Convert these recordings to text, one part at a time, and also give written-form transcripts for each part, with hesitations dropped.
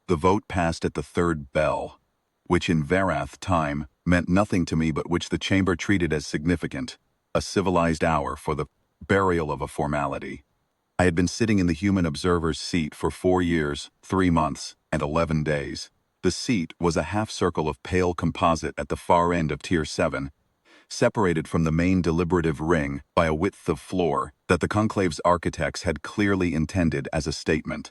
The vote passed at the third bell, which in Verath time meant nothing to me but which the chamber treated as significant, a civilized hour for the burial of a formality. I had been sitting in the human observer's seat for 4 years, 3 months, and 11 days. The seat was a half-circle of pale composite at the far end of Tier 7, separated from the main deliberative ring by a width of floor that the conclave's architects had clearly intended as a statement.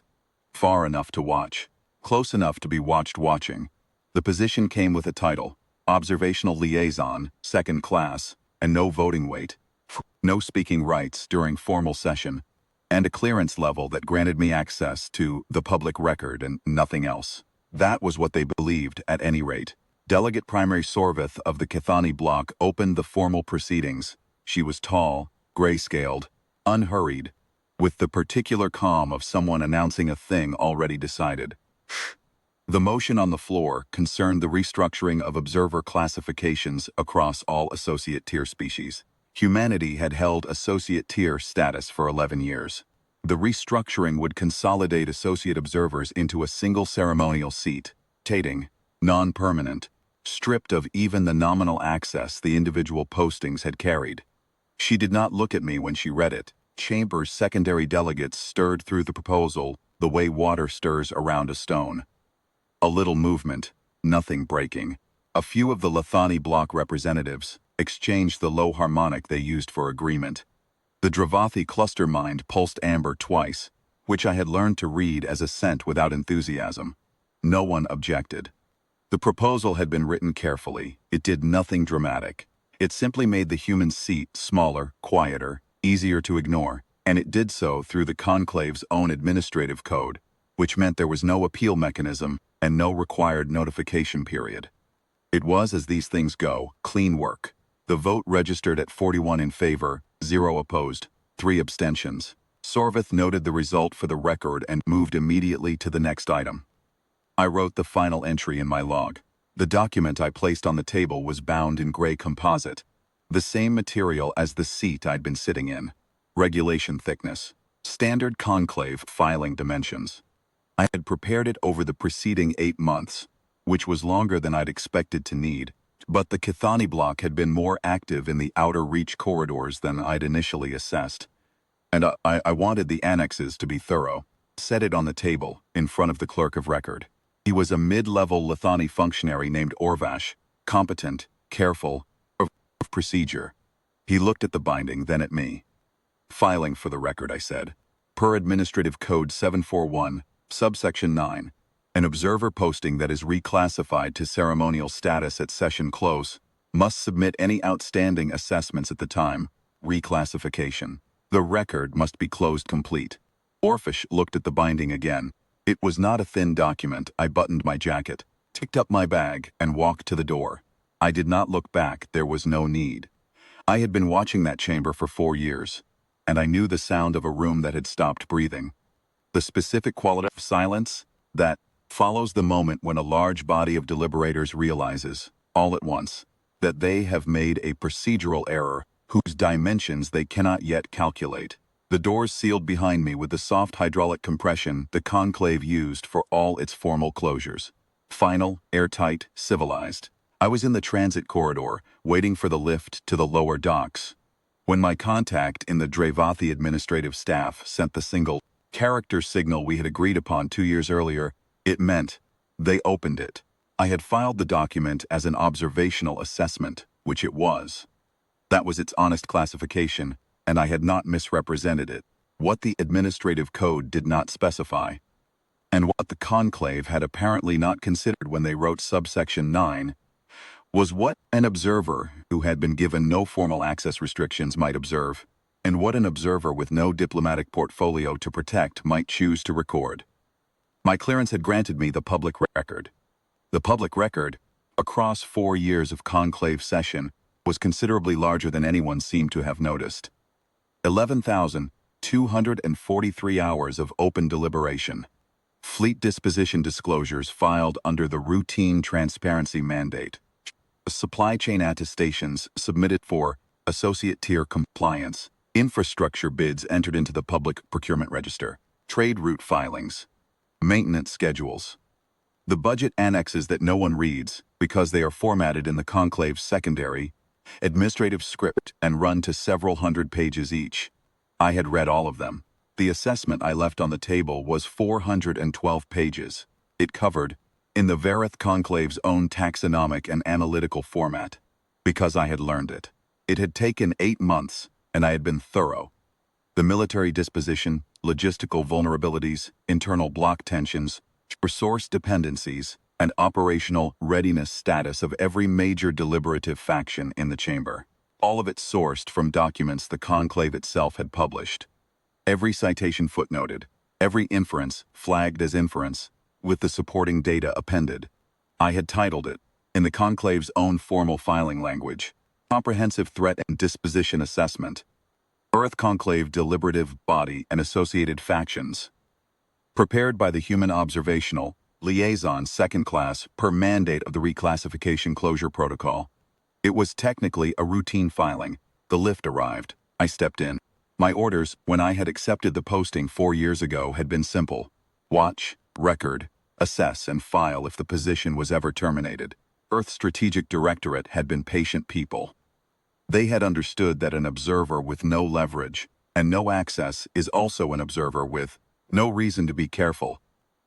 Far enough to watch, close enough to be watched watching. The position came with a title, Observational Liaison, Second Class, and no voting weight, no speaking rights during formal session, and a clearance level that granted me access to the public record and nothing else. That was what they believed, at any rate. Delegate Primary Sorveth of the Cathani block opened the formal proceedings. She was tall, gray-scaled, unhurried, with the particular calm of someone announcing a thing already decided. The motion on the floor concerned the restructuring of observer classifications across all associate tier species. Humanity had held associate tier status for 11 years. The restructuring would consolidate associate observers into a single ceremonial seat, tating, non-permanent, stripped of even the nominal access the individual postings had carried. She did not look at me when she read it. Chamber's secondary delegates stirred through the proposal the way water stirs around a stone. A little movement, nothing breaking. A few of the Lathani block representatives exchanged the low harmonic they used for agreement. The Dravathi cluster mind pulsed amber twice, which I had learned to read as assent without enthusiasm. No one objected. The proposal had been written carefully. It did nothing dramatic. It simply made the human seat smaller, quieter, easier to ignore, and it did so through the conclave's own administrative code, which meant there was no appeal mechanism and no required notification period. It was, as these things go, clean work. The vote registered at 41 in favor, 0 opposed, 3 abstentions. Sorveth noted the result for the record and moved immediately to the next item. I wrote the final entry in my log. The document I placed on the table was bound in gray composite, the same material as the seat I'd been sitting in. Regulation thickness. Standard conclave filing dimensions. I had prepared it over the preceding 8 months, which was longer than I'd expected to need, but the Cathani block had been more active in the outer reach corridors than I'd initially assessed, and I wanted the annexes to be thorough. Set it on the table, in front of the clerk of record. He was a mid-level Lathani functionary named Orvash, competent, careful, of procedure. He looked at the binding, then at me. Filing for the record, I said. Per Administrative Code 741, subsection 9, an observer posting that is reclassified to ceremonial status at session close must submit any outstanding assessments at the time, reclassification. The record must be closed complete. Orvash looked at the binding again. It was not a thin document. I buttoned my jacket, ticked up my bag, and walked to the door. I did not look back. There was no need. I had been watching that chamber for 4 years, and I knew the sound of a room that had stopped breathing. The specific quality of silence that follows the moment when a large body of deliberators realizes, all at once, that they have made a procedural error whose dimensions they cannot yet calculate. The doors sealed behind me with the soft hydraulic compression the conclave used for all its formal closures. Final, airtight, civilized. I was in the transit corridor, waiting for the lift to the lower docks, when my contact in the Dravathi administrative staff sent the single character signal we had agreed upon 2 years earlier. It meant they opened it. I had filed the document as an observational assessment, which it was. That was its honest classification, and I had not misrepresented it. What the administrative code did not specify, and what the conclave had apparently not considered when they wrote subsection 9, was what an observer who had been given no formal access restrictions might observe, and what an observer with no diplomatic portfolio to protect might choose to record. My clearance had granted me the public record. The public record, across 4 years of conclave session, was considerably larger than anyone seemed to have noticed. 11,243 hours of open deliberation. Fleet disposition disclosures filed under the routine transparency mandate. Supply chain attestations submitted for associate tier compliance. Infrastructure bids entered into the public procurement register. Trade route filings. Maintenance schedules. The budget annexes that no one reads because they are formatted in the Conclave's secondary, administrative script and run to several hundred pages each. I had read all of them. The assessment I left on the table was 412 pages. It covered, in the Verath Conclave's own taxonomic and analytical format, because I had learned it. It had taken 8 months, and I had been thorough. The military disposition, logistical vulnerabilities, internal block tensions, resource dependencies, and operational readiness status of every major deliberative faction in the chamber. All of it sourced from documents the conclave itself had published. Every citation footnoted, every inference flagged as inference, with the supporting data appended. I had titled it, in the conclave's own formal filing language, Comprehensive Threat and Disposition Assessment, Verath Conclave Deliberative Body and Associated Factions. Prepared by the Human Observational Liaison Second Class per mandate of the Reclassification Closure Protocol. It was technically a routine filing. The lift arrived. I stepped in. My orders, when I had accepted the posting 4 years ago, had been simple. Watch, record, assess, and file if the position was ever terminated. Earth Strategic Directorate had been patient people. They had understood that an observer with no leverage and no access is also an observer with no reason to be careful,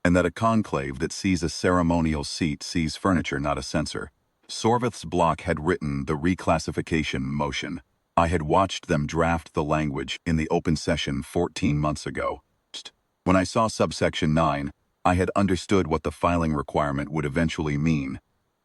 and that a conclave that sees a ceremonial seat sees furniture, not a censor. Sorvath's block had written the reclassification motion. I had watched them draft the language in the open session 14 months ago. When I saw subsection 9, I had understood what the filing requirement would eventually mean,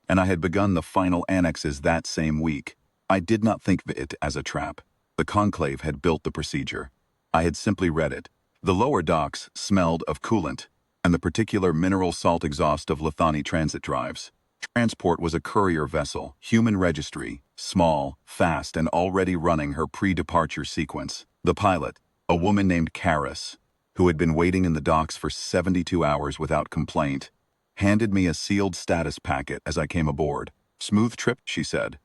and I had begun the final annexes that same week. I did not think of it as a trap. The conclave had built the procedure. I had simply read it. The lower docks smelled of coolant and the particular mineral salt exhaust of Lithani transit drives. Transport was a courier vessel, human registry, small, fast, and already running her pre-departure sequence. The pilot, a woman named Karis, who had been waiting in the docks for 72 hours without complaint, handed me a sealed status packet as I came aboard. "Smooth trip," she said.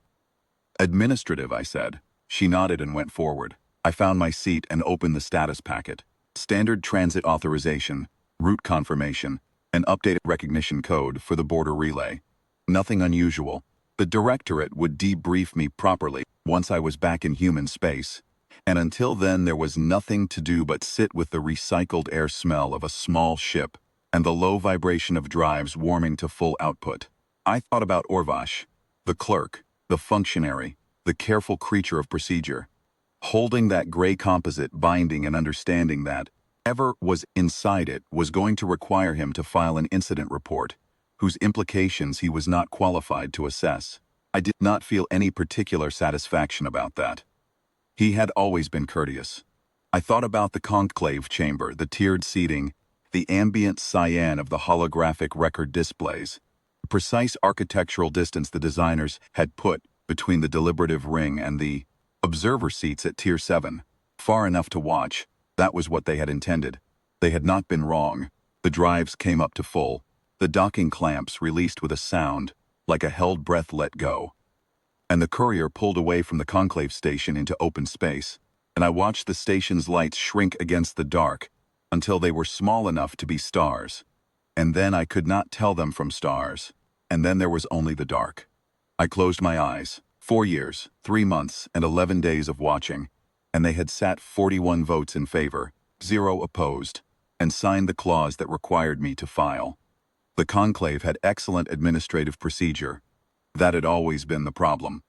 "Administrative," I said. She nodded and went forward. I found my seat and opened the status packet. Standard transit authorization, route confirmation, and updated recognition code for the border relay. Nothing unusual. The directorate would debrief me properly once I was back in human space, and until then there was nothing to do but sit with the recycled air smell of a small ship and the low vibration of drives warming to full output. I thought about Orvash, the clerk, the functionary, the careful creature of procedure, holding that gray composite binding and understanding that whatever was inside it was going to require him to file an incident report, whose implications he was not qualified to assess. I did not feel any particular satisfaction about that. He had always been courteous. I thought about the conclave chamber, the tiered seating, the ambient cyan of the holographic record displays, the precise architectural distance the designers had put between the deliberative ring and the observer seats at Tier 7. Far enough to watch. That was what they had intended. They had not been wrong. The drives came up to full. The docking clamps released with a sound, like a held breath let go. And the courier pulled away from the conclave station into open space, and I watched the station's lights shrink against the dark until they were small enough to be stars. And then I could not tell them from stars. And then there was only the dark. I closed my eyes. 4 years, 3 months, and 11 days of watching, and they had sat 41 votes in favor, 0 opposed, and signed the clause that required me to file. The conclave had excellent administrative procedure. That had always been the problem.